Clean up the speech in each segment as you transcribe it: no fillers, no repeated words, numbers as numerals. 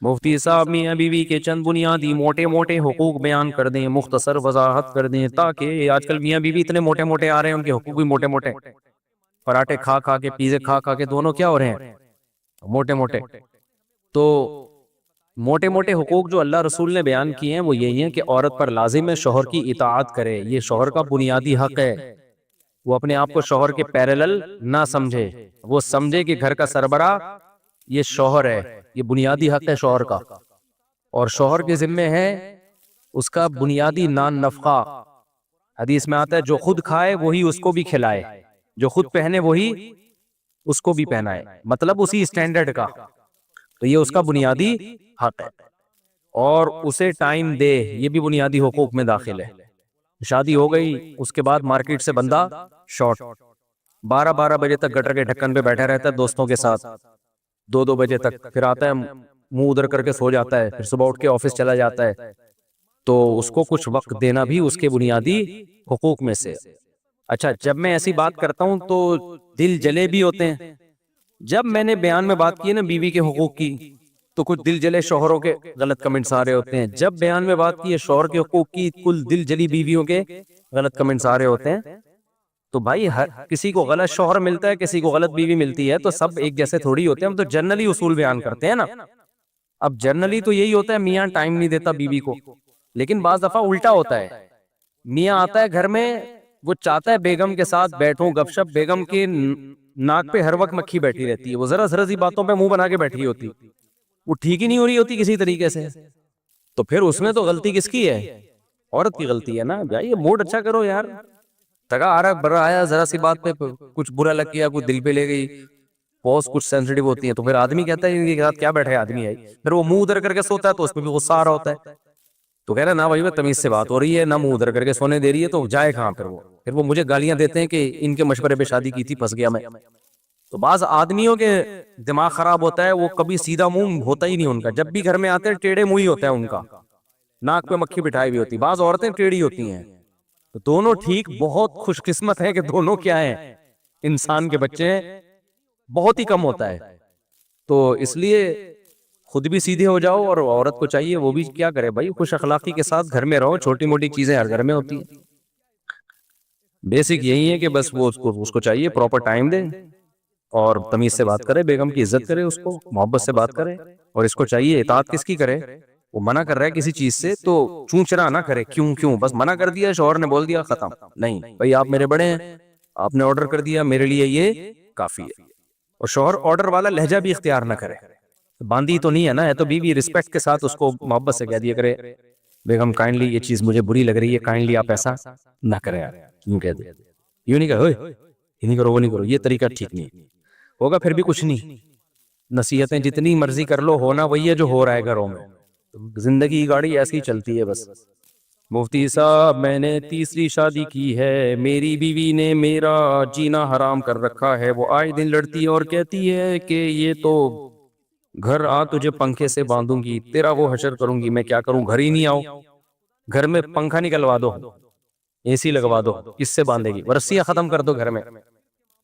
مفتی صاحب میاں بیوی کے چند بنیادی موٹے موٹے حقوق بیان کر دیں، مختصر وضاحت کر دیں، تاکہ آج کل میاں بیوی اتنے موٹے موٹے آ رہے ہیں، ان کے حقوق بھی موٹے موٹے، پراٹھے کھا کھا کے، پیزے کھا کھا کے دونوں کیا ہو رہے ہیں، موٹے موٹے۔ تو موٹے موٹے حقوق جو اللہ رسول نے بیان کیے ہیں وہ یہی ہیں کہ عورت پر لازم ہے شوہر کی اطاعت کرے، یہ شوہر کا بنیادی حق ہے۔ وہ اپنے آپ کو شوہر کے پیرالل نہ سمجھے، وہ سمجھے کہ گھر کا سربراہ یہ شوہر ہے، یہ بنیادی حق ہے شوہر کا، اور شوہر کے ذمے ہے اس کا بنیادی نان نفقہ۔ حدیث میں آتا ہے جو خود کھائے وہی اس کو بھی کھلائے، جو خود پہنے وہی اس کو بھی پہنائے، مطلب اسی اسٹینڈرڈ کا۔ تو یہ اس کا بنیادی حق ہے، اور اسے ٹائم دے، یہ بھی بنیادی حقوق میں داخل ہے۔ شادی ہو گئی، اس کے بعد مارکیٹ سے بندہ شارٹ، 12 بجے تک گٹر کے ڈھکن پہ بیٹھا رہتا ہے دوستوں کے ساتھ، 2 بجے تک، پھر آتا ہے منہ ادھر کر کے سو جاتا ہے، پھر صبح اٹھ کے آفس چلا جاتا ہے۔ تو اس کو کچھ وقت دینا بھی اس کے بنیادی حقوق میں سے۔ اچھا، جب میں ایسی بات کرتا ہوں تو دل جلے بھی ہوتے ہیں۔ جب میں نے بیان میں بات کی نا بیوی کے حقوق کی، تو کچھ دل جلے شوہروں کے غلط کمنٹس آ رہے ہوتے ہیں۔ جب بیان میں بات کی ہے شوہر کے حقوق کی، کل دل جلی بیویوں کے غلط کمنٹس آ رہے ہوتے ہیں۔ تو بھائی ہر کسی کو غلط شوہر ملتا ہے، کسی کو غلط بیوی ملتی ہے، تو سب ایک جیسے تھوڑی ہوتے ہیں، ہم تو جنرلی اصول بیان کرتے ہیں نا۔ اب جنرلی تو یہی ہوتا ہے میاں ٹائم نہیں دیتا بیوی کو، لیکن بعض دفعہ الٹا ہوتا ہے، میاں آتا ہے گھر میں، وہ چاہتا ہے بیگم کے ساتھ بیٹھوں گپ شپ، بیگم کے ناک پہ ہر وقت مکھی بیٹھی رہتی ہے، وہ ذرا ذرا سی باتوں پہ منہ بنا کے بیٹھی ہوتی، وہ ٹھیک ہی نہیں ہو رہی ہوتی کسی طریقے سے۔ تو پھر اس میں تو غلطی کس کی ہے؟ عورت کی غلطی ہے نا۔ بھائی موڈ اچھا کرو یار، تگا آ رہا برا آیا، ذرا سی بات پہ کچھ برا لگ گیا، کچھ دل پہ لے گئی، پوز کچھ سینسٹیو ہوتی ہیں، تو پھر آدمی کہتا ہے ان کے ساتھ کیا بیٹھے آدمی ہے، پھر وہ منہ ادھر کر کے سوتا ہے تو اس پہ بھی غصہ آ رہا ہوتا ہے۔ تو کہہ رہا نا بھائی میں تمیز سے بات ہو رہی ہے، نہ منہ ادھر کر کے سونے دے رہی ہے، تو جائے کہاں؟ پھر وہ مجھے گالیاں دیتے ہیں کہ ان کے مشورے پہ شادی کی تھی، پھنس گیا میں۔ تو بعض آدمیوں کے دماغ خراب ہوتا ہے، وہ کبھی سیدھا منہ ہوتا ہی نہیں ان کا، جب بھی گھر میں آتے ہیں ٹیڑھے منہ ہی ہوتا ہے ان کا، ناک پہ مکھی بٹھائی ہوئی ہوتی۔ بعض عورتیں ٹیڑھی ہوتی ہیں، تو دونوں ٹھیک، بہت خوش قسمت ہے کہ دونوں کیا ہیں، انسان کے بچے ہیں، بہت ہی کم ہوتا ہے۔ تو اس لیے خود بھی سیدھے ہو جاؤ، اور عورت کو چاہیے وہ بھی کیا کرے بھائی، خوش اخلاقی کے ساتھ گھر میں رہو، چھوٹی موٹی چیزیں ہر گھر میں ہوتی ہیں۔ بیسک یہی ہے کہ بس وہ اس کو چاہیے پراپر ٹائم دے، اور تمیز سے بات کرے، بیگم کی عزت کرے، اس کو محبت سے بات کرے، اور اس کو چاہیے اطاعت کس کی کرے؟ وہ منع کر رہا ہے کسی چیز سے تو چونچرا نہ کرے، کیوں بس منع کر دیا، شوہر نے بول دیا، ختم، نہیں بھائی آپ میرے بڑے ہیں، آپ نے آرڈر کر دیا، میرے لیے یہ کافی ہے۔ اور شوہر آرڈر والا لہجہ بھی اختیار نہ کرے، باندھی تو نہیں ہے نا، ہے تو بیوی، رسپیکٹ کے ساتھ اس کو محبت سے کہہ دیا کرے، بیگم کائنڈلی یہ چیز مجھے بری لگ رہی ہے، کائنڈلی آپ ایسا نہ کریں، یوں کہہ دے، یوں نہیں کہ یہ نہیں کرو وہ نہیں کرو، یہ طریقہ ٹھیک نہیں ہوگا، پھر بھی کچھ نہیں، نصیحتیں جتنی مرضی کر لو، ہونا وہی ہے جو ہو رہا ہے گھروں میں، زندگی کی گاڑی ایسی ہی چلتی ہے بس۔ مفتی صاحب میں نے تیسری شادی کی ہے، میری بیوی نے میرا جینا حرام کر رکھا ہے، وہ آئے دن لڑتی ہے اور کہتی ہے کہ یہ تو گھر آ تجھے پنکھے سے باندھوں گی، تیرا وہ حشر کروں گی، میں کیا کروں، گھر ہی نہیں آؤ، گھر میں پنکھا نکلوا دو، اے سی لگوا دو، کس سے باندھے گی، رسیاں ختم کر دو گھر میں۔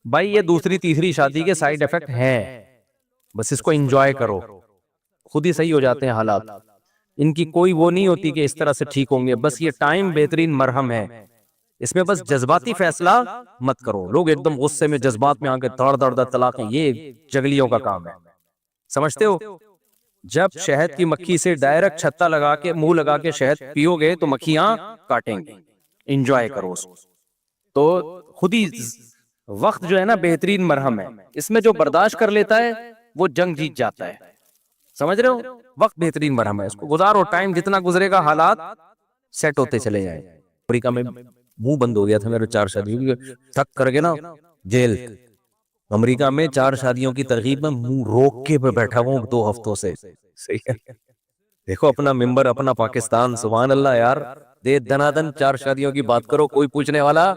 بھائی یہ دوسری تیسری شادی کے سائیڈ ایفیکٹ ہیں، بس اس کو انجوائے کرو، خود ہی صحیح ہو جاتے ہیں حالات، ان کی کوئی وہ نہیں ہوتی کہ اس طرح سے ٹھیک ہوں گے، بس یہ ٹائم بہترین مرہم ہے، اس میں بس جذباتی فیصلہ مت کرو۔ لوگ ایک دم غصے میں جذبات میں آ کے دڑ دڑ طلاقیں، یہ جگلیوں کا کام ہے، سمجھتے ہو؟ جب شہد کی مکھی سے ڈائریکٹ چھتا لگا کے منہ لگا کے شہد پیو گے تو مکھیاں کاٹیں گے، انجوائے کرو اس کو۔ تو خود ہی وقت جو ہے نا بہترین مرہم ہے، اس میں جو برداشت کر لیتا ہے وہ جنگ جیت جاتا ہے، سمجھ رہے ہو؟ وقت بہترین مرہم ہے، اس کو گزارو، ٹائم جتنا گزرے گا حالات سیٹ ہوتے چلے جائیں۔ امریکہ میں منہ بند ہو گیا تھا میرے 4 شادیوں تھک کر کے نا، جیل، امریکہ میں 4 شادیوں کی ترغیب میں منہ روک کے بیٹھا ہوں 2 ہفتوں سے، صحیح ہے؟ دیکھو اپنا ممبر، اپنا پاکستان، سبحان اللہ یار، دے دنادن 4 شادیوں کی بات کرو، کوئی پوچھنے والا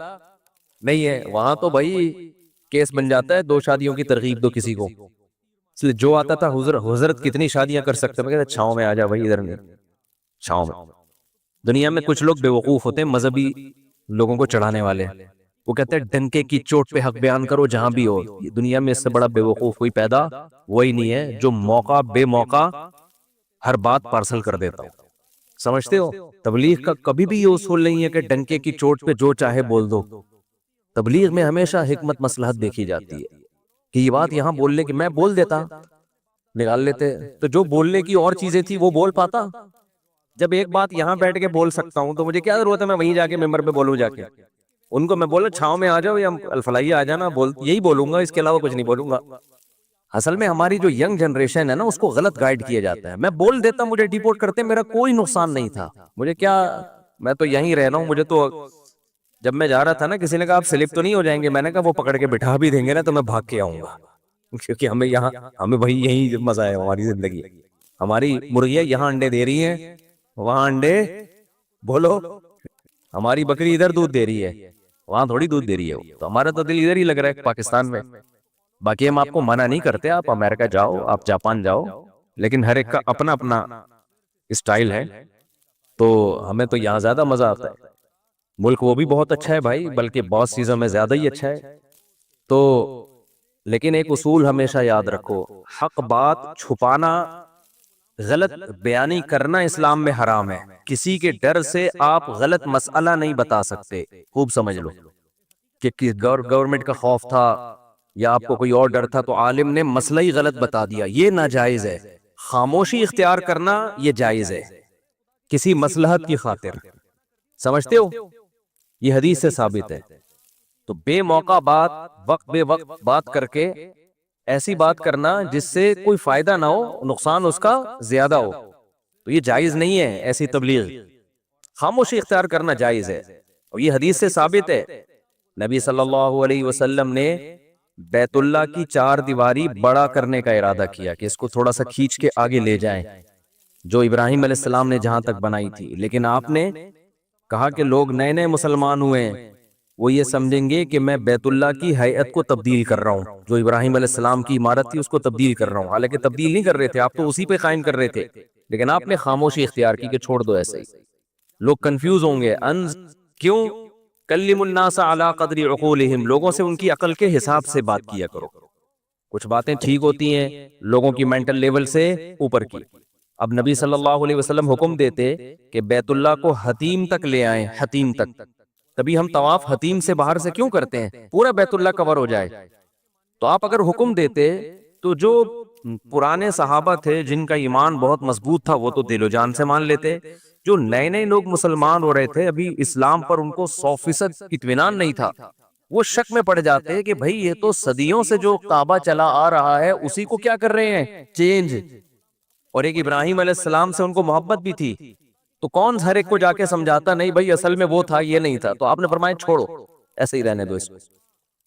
نہیں ہے، وہاں تو بھائی کیس بن جاتا ہے، 2 شادیوں کی ترغیب دو کسی کو، اس لیے جو آتا تھا حضرت کتنی شادیاں کر سکتے، میں کہتا چھاؤں میں آ جا بھائی، ادھر نہیں، چھاؤں میں۔ دنیا میں کچھ لوگ بیوقوف ہوتے ہیں، مذہبی لوگوں کو چڑھانے والے، وہ کہتے ہیں ڈنکے کی چوٹ پہ حق بیان کرو جہاں بھی ہو۔ دنیا میں اس سے بڑا بیوقوف کوئی پیدا وہی نہیں ہے جو موقع بے موقع ہر بات پارسل کر دیتا ہوں. سمجھتے ہو؟ تبلیغ کا کبھی بھی یہ اصول نہیں ہے کہ ڈنکے کی چوٹ پہ جو چاہے بول دو. تبلیغ میں ہمیشہ حکمت مصلحت دیکھی جاتی ہے کہ یہ بات یہاں بولنے کی، میں بول دیتا نکال لیتے، تو جو بولنے کی اور چیزیں تھی وہ بول پاتا. جب ایک بات یہاں بیٹھ کے بول سکتا ہوں تو مجھے کیا ضرورت ہے میں وہیں جا کے ممبر پہ بولوں. جا کے ان کو میں بولا چھاؤں میں آ جاؤ یا الفلاحیہ آ جانا، یہی بولوں گا، اس کے علاوہ کچھ نہیں بولوں گا. اصل میں ہماری جو ینگ جنریشن ہے نا، اس کو غلط گائیڈ کیا جاتا ہے. میں بول دیتا، مجھے ڈیپورٹ کرتے، میرا کوئی نقصان نہیں تھا. مجھے کیا، میں تو یہیں رہ رہا ہوں. مجھے تو جب میں جا رہا تھا نا، کسی نے کہا آپ سلپ تو نہیں ہو جائیں گے؟ میں نے کہا وہ پکڑ کے بٹھا بھی دیں گے نا تو میں بھاگ کے آؤں گا، کیونکہ ہمیں وہی یہی مزہ ہے ہماری زندگی. ہماری مرغیاں یہاں انڈے دے رہی ہیں، وہاں انڈے بولو، ہماری بکری ادھر دودھ دے رہی ہے، وہاں تھوڑی دودھ دے رہی ہے. تو ہمارا تو دل ادھر ہی لگ رہا ہے پاکستان میں. باقی ہم آپ کو منع نہیں کرتے، آپ امریکہ جاؤ، آپ جاپان جاؤ، لیکن ہر ایک کا اپنا اپنا اسٹائل ہے. تو ہمیں تو یہاں زیادہ مزہ آتا ہے. ملک وہ بھی بہت اچھا ہے بھائی، بلکہ بہت چیزوں میں زیادہ ہی اچھا ہے. تو لیکن ایک اصول ہمیشہ یاد رکھو، حق بات چھپانا، غلط بیانی کرنا اسلام میں حرام ہے. کسی کے ڈر سے آپ غلط مسئلہ نہیں بتا سکتے. خوب سمجھ لو کہ گورنمنٹ کا خوف تھا یا آپ کو کوئی اور ڈر تھا تو عالم نے مسئلہ ہی غلط بتا دیا، یہ ناجائز ہے. خاموشی اختیار کرنا یہ جائز ہے کسی مصلحت کی خاطر. سمجھتے ہو؟ یہ حدیث سے ثابت ہے. تو بے موقع بات، وقت بے وقت بات کر کے ایسی بات کرنا جس سے کوئی فائدہ نہ ہو، نقصان اس کا زیادہ ہو، تو یہ جائز نہیں ہے. ایسی تبلیغ، خاموشی اختیار کرنا جائز ہے، اور یہ حدیث سے ثابت ہے. نبی صلی اللہ علیہ وسلم نے بیت اللہ کی 4 دیواری بڑا کرنے کا ارادہ کیا کہ اس کو تھوڑا سا کھینچ کے آگے لے جائیں، جو ابراہیم علیہ السلام نے جہاں تک بنائی تھی. لیکن آپ نے کہا کہ لوگ نئے نئے مسلمان ہوئے ہیں، وہ یہ سمجھیں گے کہ میں بیت اللہ کی ہیئت کو تبدیل کر رہا ہوں، جو ابراہیم علیہ السلام کی عمارت تھی اس کو تبدیل کر رہا ہوں. حالانکہ تبدیل نہیں کر رہے تھے آپ، تو اسی پہ قائم کر رہے تھے. لیکن آپ نے خاموشی اختیار کی کہ چھوڑ دو ایسے ہی. لوگ کنفیوز ہوں گے، کیوں؟ کلم الناس علی قدر عقولہم، لوگوں سے ان کی عقل کے حساب سے بات کیا کرو. کچھ باتیں ٹھیک ہوتی ہیں لوگوں کی مینٹل لیول سے اوپر کی. اب نبی صلی اللہ علیہ وسلم حکم دیتے کہ بیت اللہ کو حتیم تک لے آئیں، حتیم تک. تبھی ہم طواف حتیم سے باہر سے کیوں کرتے ہیں؟ پورا بیت اللہ کور ہو جائے. تو آپ اگر حکم دیتے تو جو پرانے صحابہ تھے جن کا ایمان بہت مضبوط تھا وہ تو دل و جان سے مان لیتے. جو نئے نئے لوگ مسلمان ہو رہے تھے، ابھی اسلام پر ان کو 100% اطمینان نہیں تھا، وہ شک میں پڑ جاتے کہ بھئی یہ تو صدیوں سے جو کعبہ چلا آ رہا ہے اسی کو کیا کر رہے ہیں؟ چینج. اور ایک ابراہیم علیہ السلام سے ان کو محبت بھی تھی، تو کون ہر ایک کو جا کے سمجھاتا نہیں بھئی اصل میں وہ تھا، یہ نہیں تھا. تو آپ نے فرمایا چھوڑو، ایسے ہی رہنے دو اس کو.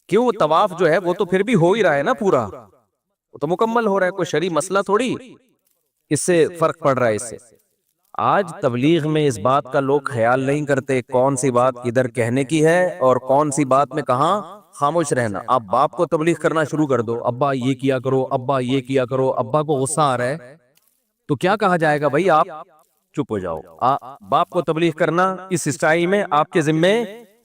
کیوں؟ طواف جو ہے وہ تو پھر بھی ہو ہی رہا ہے نا، پورا وہ تو مکمل ہو رہا ہے، کوئی شرعی مسئلہ تھوڑی اس سے فرق پڑ رہا ہے اس سے. آج تبلیغ میں اس بات کا لوگ خیال نہیں کرتے کون سی بات کدھر کہنے کی ہے اور کون سی بات میں کہاں خاموش رہنا. آپ باپ کو تبلیغ کرنا شروع کر دو، ابا یہ کیا کرو، ابا یہ کیا کرو، ابا کو غصہ آ رہا ہے تو کیا کہا جائے گا؟ بھائی آپ چپ ہو جاؤ. باپ کو تبلیغ کرنا اس اسٹائل میں آپ کے ذمے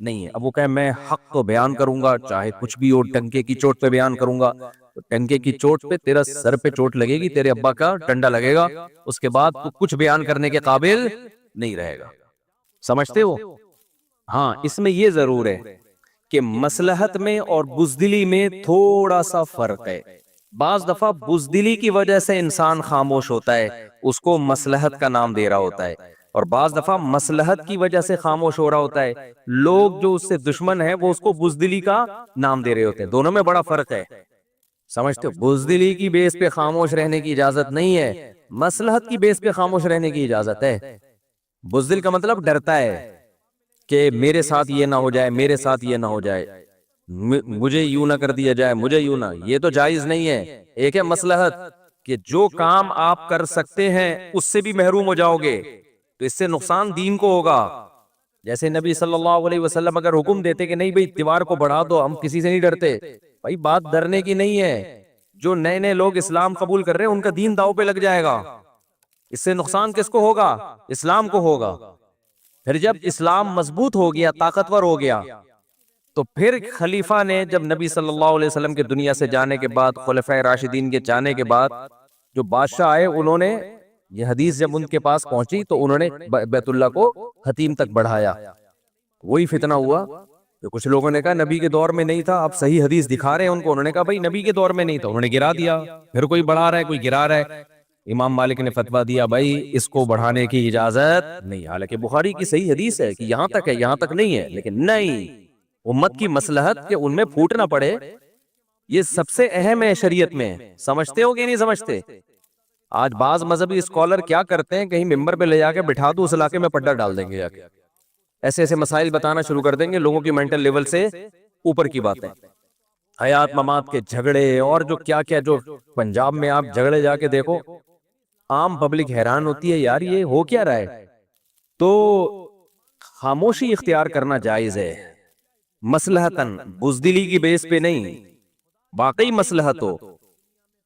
نہیں ہے. اب وہ کہے میں حق کو بیان کروں گا چاہے کچھ بھی ہو، ٹنکے کی چوٹ پہ بیان کروں گا، تو ٹنکے کی چوٹ پہ تیرا سر پہ چوٹ لگے گی، تیرے ابا کا ڈنڈا لگے گا، اس کے بعد تو کچھ بیان کرنے کے قابل نہیں رہے گا. سمجھتے ہو؟ ہاں، اس میں یہ ضرور ہے کہ مصلحت میں اور بزدلی میں تھوڑا سا فرق ہے. بعض دفعہ بزدلی کی وجہ سے انسان خاموش ہوتا ہے، اس کو مصلحت کا نام دے رہا ہوتا ہے، اور بعض دفعہ مصلحت کی وجہ سے خاموش ہو رہا ہوتا ہے. لوگ جو اس سے دشمن ہیں وہ اس کو بزدلی کا نام دے رہے ہوتے ہیں. دونوں میں بڑا فرق ہے. سمجھتے ہو؟ بزدلی کی بیس پہ خاموش رہنے کی اجازت نہیں ہے، مصلحت کی بیس پہ خاموش رہنے کی اجازت ہے. بزدل کا مطلب ڈرتا ہے کہ میرے ساتھ یہ نہ ہو جائے، میرے ساتھ یہ نہ ہو جائے، مجھے یوں نہ کر دیا جائے، مجھے یوں نہ. یہ تو جائز نہیں ہے. ایک ہے مصلحت کہ جو کام آپ کر سکتے ہیں اس سے بھی محروم ہو جاؤ گے تو اس سے نقصان دین کو ہوگا. جیسے نبی صلی اللہ علیہ وسلم اگر حکم دیتے کہ نہیں بھئی دیوار کو بڑھا دو، ہم کسی سے نہیں ڈرتے. بھائی بات ڈرنے کی نہیں ہے. جو نئے نئے لوگ اسلام قبول کر رہے ہیں ان کا دین داؤ پہ لگ جائے گا، اس سے نقصان کس کو ہوگا؟ اسلام کو ہوگا. پھر جب اسلام مضبوط ہو گیا، طاقتور ہو گیا، تو پھر خلیفہ نے جب نبی صلی اللہ علیہ وسلم کے دنیا سے جانے کے بعد، خلفائے راشدین کے جانے کے بعد جو بادشاہ آئے انہوں نے یہ حدیث جب ان کے پاس پہنچی تو انہوں نے بیت اللہ کو حتیم تک بڑھایا. وہی فتنہ ہوا. تو کچھ لوگوں نے کہا نبی کے دور میں نہیں تھا, آپ صحیح حدیث دکھا رہے ہیں ان کو. انہوں نے کہا بھائی نبی کے دور میں نہیں تھا, انہوں نے گرا دیا. پھر کوئی بڑھا رہا ہے, کوئی گرا رہا ہے. امام مالک نے فتویٰ دیا بھائی اس کو بڑھانے کی اجازت نہیں. حالانکہ بخاری کی صحیح حدیث ہے کہ یہاں تک ہے, یہاں تک نہیں ہے. لیکن نہیں, امت کی مصلحت کہ ان میں پھوٹ نہ پڑے, یہ سب سے اہم ہے شریعت میں. سمجھتے ہو کہ نہیں سمجھتے؟ آج بعض مذہبی اسکالر کیا کرتے ہیں, کہیں ممبر پہ لے جا کے بٹھا دو, اس علاقے میں پڈا ڈال دیں گے جا کے. ایسے ایسے مسائل بتانا شروع کر دیں گے, لوگوں کی مینٹل لیول سے اوپر کی باتیں, حیات ممات کے جھگڑے اور جو کیا کیا. جو پنجاب میں آپ جھگڑے جا کے دیکھو, عام پبلک حیران ہوتی ہے یار یہ ہو کیا رہا ہے. تو خاموشی اختیار کرنا جائز ہے, مصلحتاً, بزدلی کی بیس پہ نہیں, واقعی مصلحت ہو.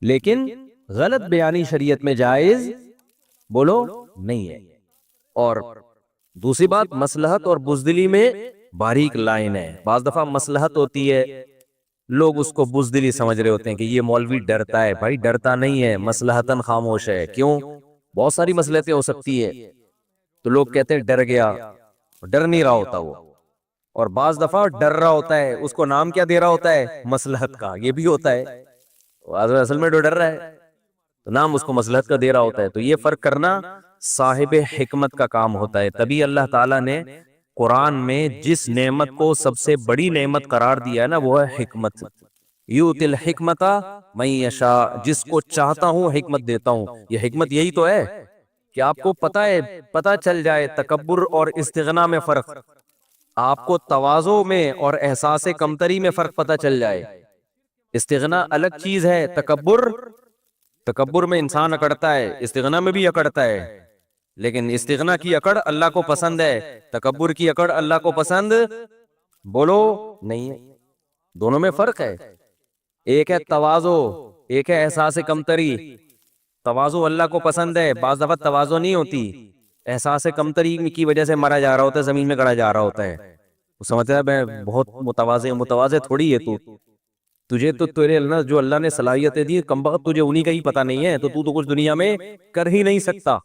لیکن غلط بیانی شریعت میں جائز بولو نہیں ہے. اور دوسری بات, مصلحت اور بزدلی میں باریک لائن ہے. بعض دفعہ مصلحت ہوتی ہے, لوگ اس کو بزدلی سمجھ رہے ہوتے ہیں کہ یہ مولوی ڈرتا ہے. بھائی ڈرتا نہیں ہے, مصلحتاً خاموش ہے. کیوں؟ بہت ساری مصلحتیں ہو سکتی ہے. تو لوگ کہتے ہیں ڈر گیا, ڈر نہیں رہا ہوتا وہ. اور بعض دفعہ ڈر رہا ہوتا ہے, اس کو نام کیا دے رہا ہوتا ہے, مصلحت کا. یہ بھی ہوتا ہے, اصل میں جو ڈر رہا ہے تو نام اس کو مصلحت کا دے رہا ہوتا ہے. تو یہ فرق کرنا صاحب حکمت کا کام ہوتا ہے. تبھی اللہ تعالیٰ نے قرآن میں جس نعمت کو سب سے بڑی نعمت قرار دیا ہے نا, وہ ہے حکمت. یؤتی الحکمت من یشاء, جس کو چاہتا ہوں حکمت دیتا ہوں. یہ حکمت یہی تو ہے کہ آپ کو پتہ چل جائے تکبر اور استغنا میں فرق, آپ کو تواضع میں اور احساس کمتری میں فرق پتہ چل جائے. استغنا الگ چیز ہے, تکبر میں انسان اکڑتا ہے, استغنا میں بھی اکڑتا ہے. لیکن استغنا کی اکڑ اللہ کو پسند ہے, تکبر کی اکڑ اللہ کو پسند بولو نہیں ہے. دونوں میں فرق ہے. ایک ہے تواضع, ایک ہے احساس کمتری. تواضع اللہ کو پسند ہے. بعض دفعہ تواضع نہیں ہوتی, احساس کمتری کی وجہ سے مرا جا رہا ہوتا ہے, زمین میں گڑا جا رہا ہوتا ہے. وہ سمجھتا ہے میں بہت متواضع تھوڑی ہے تو. تجھے تو تیرے اللہ جو اللہ نے صلاحیتیں دی, کم بخت تجھے انہی کا ہی پتہ نہیں ہے, تو تو کچھ دنیا میں کر ہی نہیں سکتا.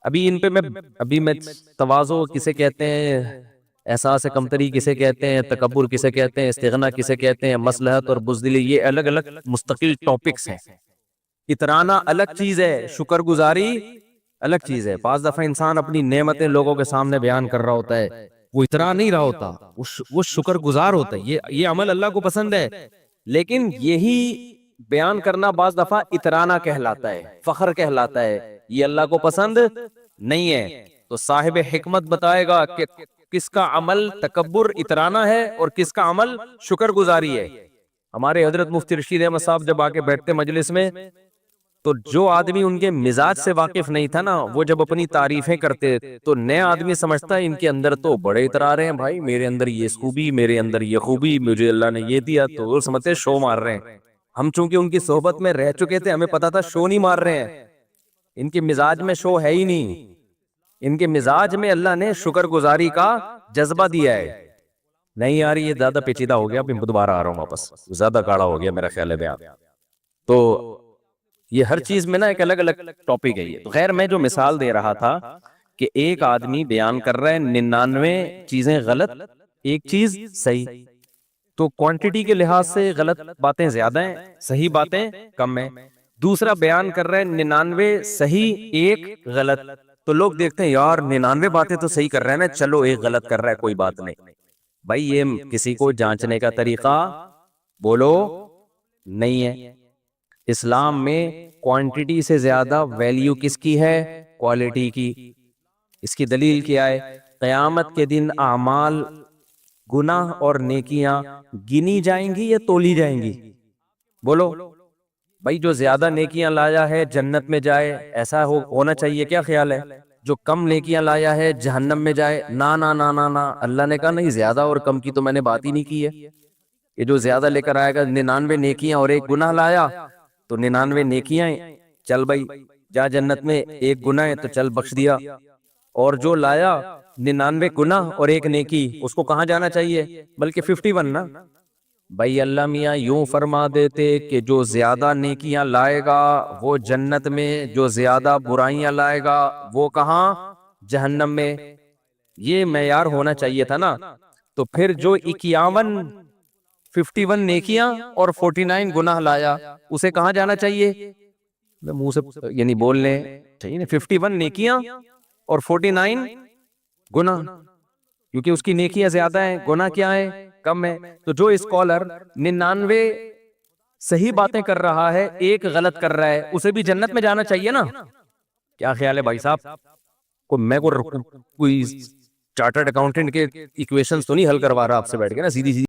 ابھی میں تواضع کسے کہتے ہیں, احساس کمتری کسے کہتے ہیں, تکبر کسے کہتے ہیں, استغنا کسے کہتے ہیں, مصلحت اور بزدلی, یہ الگ الگ مستقل ٹاپکس ہیں. اترانا الگ چیز ہے, شکر گزاری الگ چیز ہے. بعض دفعہ انسان اپنی نعمتیں لوگوں کے سامنے بیان کر رہا ہوتا ہے, وہ اترا نہیں رہا ہوتا, وہ شکر گزار ہوتا ہے. یہ عمل اللہ کو پسند ہے. لیکن یہی بیان کرنا بعض دفعہ اترانا کہلاتا ہے, فخر کہلاتا ہے. یہ اللہ کو پسند نہیں ہے. تو صاحب حکمت بتائے گا کہ کس کا عمل تکبر اترانا ہے اور کس کا عمل شکر گزاری ہے. ہمارے حضرت مفتی رشید احمد صاحب جب آ کے بیٹھتے مجلس میں, تو جو آدمی ان کے مزاج سے واقف نہیں تھا نا, وہ جب اپنی تعریفیں کرتے تو نیا آدمی سمجھتا ہے ان کے اندر تو بڑے اترا رہے ہیں, بھائی میرے اندر یہ خوبی, میرے اندر یہ خوبی, مجھے اللہ نے یہ دیا. تو وہ سمجھتے شو مار رہے ہیں. ہم چونکہ ان کی صحبت میں رہ چکے تھے, ہمیں پتا تھا شو نہیں مار رہے ہیں. ان کے مزاج میں شو ہے ہی نہیں. ان کے مزاج میں اللہ نے شکر گزاری کا جذبہ دیا ہے. نہیں یار یہ زیادہ پیچیدہ ہو گیا, اب دوبارہ آ رہا ہوں واپس, زیادہ گاڑا ہو گیا میرا خیال ہے بیان. تو یہ ہر چیز میں نا ایک الگ الگ ٹاپک ہے یہ. تو خیر میں جو مثال دے رہا تھا کہ ایک آدمی بیان کر رہا ہے 99 چیزیں غلط, ایک چیز صحیح. تو کوانٹٹی کے لحاظ سے غلط باتیں زیادہ ہیں, صحیح باتیں کم ہیں. دوسرا بیان کر رہے ہیں 99 صحیح ایک غلط. تو لوگ دیکھتے ہیں یار 99 باتیں تو صحیح کر رہے ہیں نا, چلو ایک غلط کر رہا ہے, کوئی بات نہیں. بھائی یہ کسی کو جانچنے کا طریقہ بولو نہیں ہے. اسلام میں کوانٹٹی سے زیادہ ویلیو کس کی ہے, کوالٹی کی. اس کی دلیل کیا ہے؟ قیامت کے دن اعمال, گناہ اور نیکیاں گنی جائیں گی یا تولی جائیں گی؟ بولو بھائی, جو زیادہ نیکیاں لایا ہے جنت میں جائے, ایسا ہونا چاہیے, کیا خیال ہے؟ جو کم نیکیاں لایا ہے جہنم میں جائے؟ نا نا نا نا نا, اللہ نے کہا نہیں, زیادہ اور کم کی تو میں نے بات ہی نہیں کی ہے. یہ جو زیادہ لے کر آئے گا 99 نیکیاں اور ایک گناہ لایا, تو 99 نیکیاں چل بھائی جا جنت میں, ایک گناہ ہے تو چل بخش دیا. اور جو لایا 99 گناہ اور ایک نیکی, اس کو کہاں جانا چاہیے؟ بلکہ 51 نا, بھائی اللہ میاں یوں فرما دیتے کہ جو زیادہ نیکیاں لائے گا وہ جنت میں، جو زیادہ برائیاں لائے گا وہ کہاں؟ جہنم میں. یہ معیار ہونا چاہیے تھا نا. تو پھر جو 51 نیکیاں اور 49 گناہ لایا اسے کہاں جانا چاہیے؟ منہ سے یعنی بولنے چاہیے نا 51 نیکیاں اور 49 گناہ، کیونکہ اس کی نیکیاں زیادہ ہیں، گناہ کیا ہے؟ کم ہے. تو جو اسکالر 99 صحیح باتیں کر رہا ہے، ایک غلط کر رہا ہے، اسے بھی جنت میں جانا چاہیے نا. کیا خیال ہے بھائی صاحب؟ کوئی چارٹرڈ اکاؤنٹنٹ کے ایکویشنز تو نہیں حل کروا رہا آپ سے بیٹھ کے نا، سیدھی